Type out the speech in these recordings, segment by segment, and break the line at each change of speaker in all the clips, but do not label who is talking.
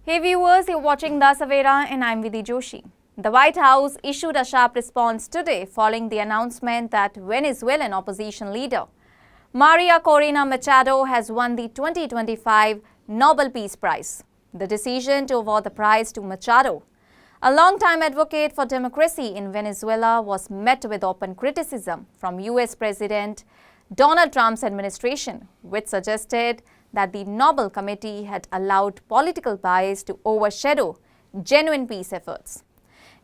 Hey viewers, you're watching The Savera and I'm Vidhi Joshi. The White House issued a sharp response today following the announcement that Venezuelan opposition leader María Corina Machado has won the 2025 Nobel Peace Prize. The decision to award the prize to Machado, a longtime advocate for democracy in Venezuela, was met with open criticism from US President Donald Trump's administration, which suggested that the Nobel Committee had allowed political bias to overshadow genuine peace efforts.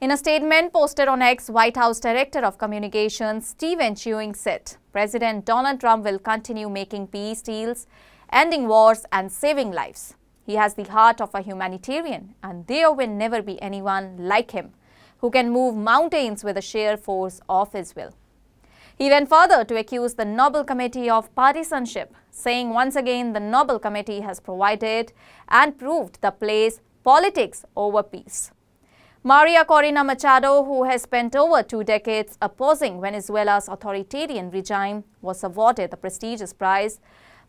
In a statement posted on X, White House Director of Communications Stephen Chewing said, President Donald Trump will continue making peace deals, ending wars and saving lives. He has the heart of a humanitarian, and there will never be anyone like him who can move mountains with the sheer force of his will. He went further to accuse the Nobel Committee of partisanship, saying once again the Nobel Committee has provided and proved the place politics over peace. María Corina Machado, who has spent over 2 decades opposing Venezuela's authoritarian regime, was awarded the prestigious prize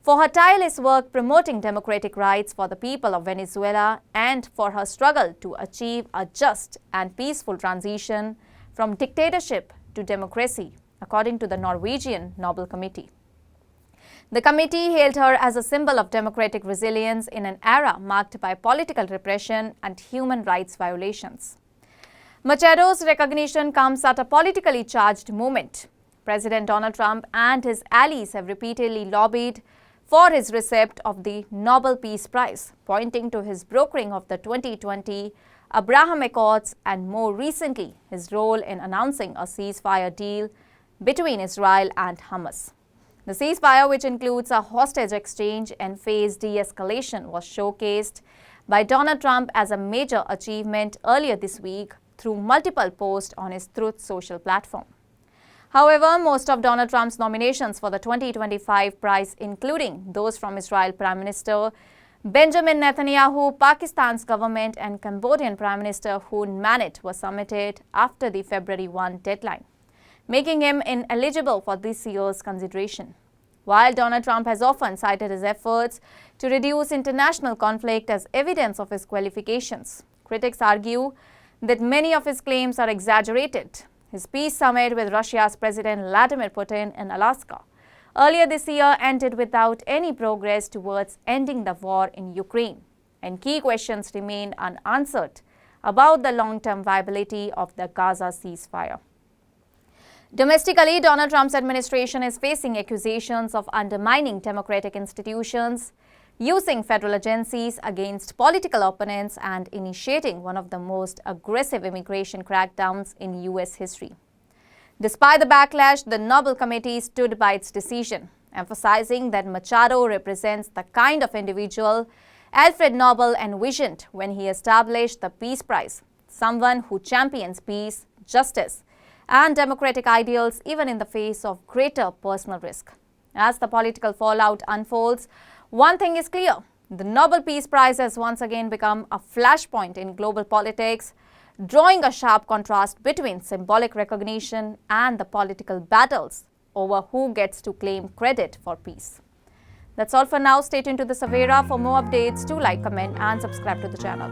for her tireless work promoting democratic rights for the people of Venezuela and for her struggle to achieve a just and peaceful transition from dictatorship to democracy, according to the Norwegian Nobel Committee. The committee hailed her as a symbol of democratic resilience in an era marked by political repression and human rights violations. Machado's recognition comes at a politically charged moment. President Donald Trump and his allies have repeatedly lobbied for his receipt of the Nobel Peace Prize, pointing to his brokering of the 2020 Abraham Accords and more recently his role in announcing a ceasefire deal between Israel and Hamas. The ceasefire, which includes a hostage exchange and phased de-escalation, was showcased by Donald Trump as a major achievement earlier this week through multiple posts on his Truth Social platform. However, most of Donald Trump's nominations for the 2025 prize, including those from Israel Prime Minister Benjamin Netanyahu, Pakistan's government and Cambodian Prime Minister Hun Manet, were submitted after the February 1 deadline, making him ineligible for this year's consideration. While Donald Trump has often cited his efforts to reduce international conflict as evidence of his qualifications, critics argue that many of his claims are exaggerated. His peace summit with Russia's President Vladimir Putin in Alaska earlier this year ended without any progress towards ending the war in Ukraine, and key questions remain unanswered about the long-term viability of the Gaza ceasefire. Domestically, Donald Trump's administration is facing accusations of undermining democratic institutions, using federal agencies against political opponents, and initiating one of the most aggressive immigration crackdowns in U.S. history. Despite the backlash, the Nobel Committee stood by its decision, emphasizing that Machado represents the kind of individual Alfred Nobel envisioned when he established the Peace Prize, someone who champions peace, justice, and democratic ideals even in the face of greater personal risk. As the political fallout unfolds, one thing is clear: the Nobel Peace Prize has once again become a flashpoint in global politics, drawing a sharp contrast between symbolic recognition and the political battles over who gets to claim credit for peace. That's all for now. Stay tuned to The Savera for more updates. Do like, comment and subscribe to the channel.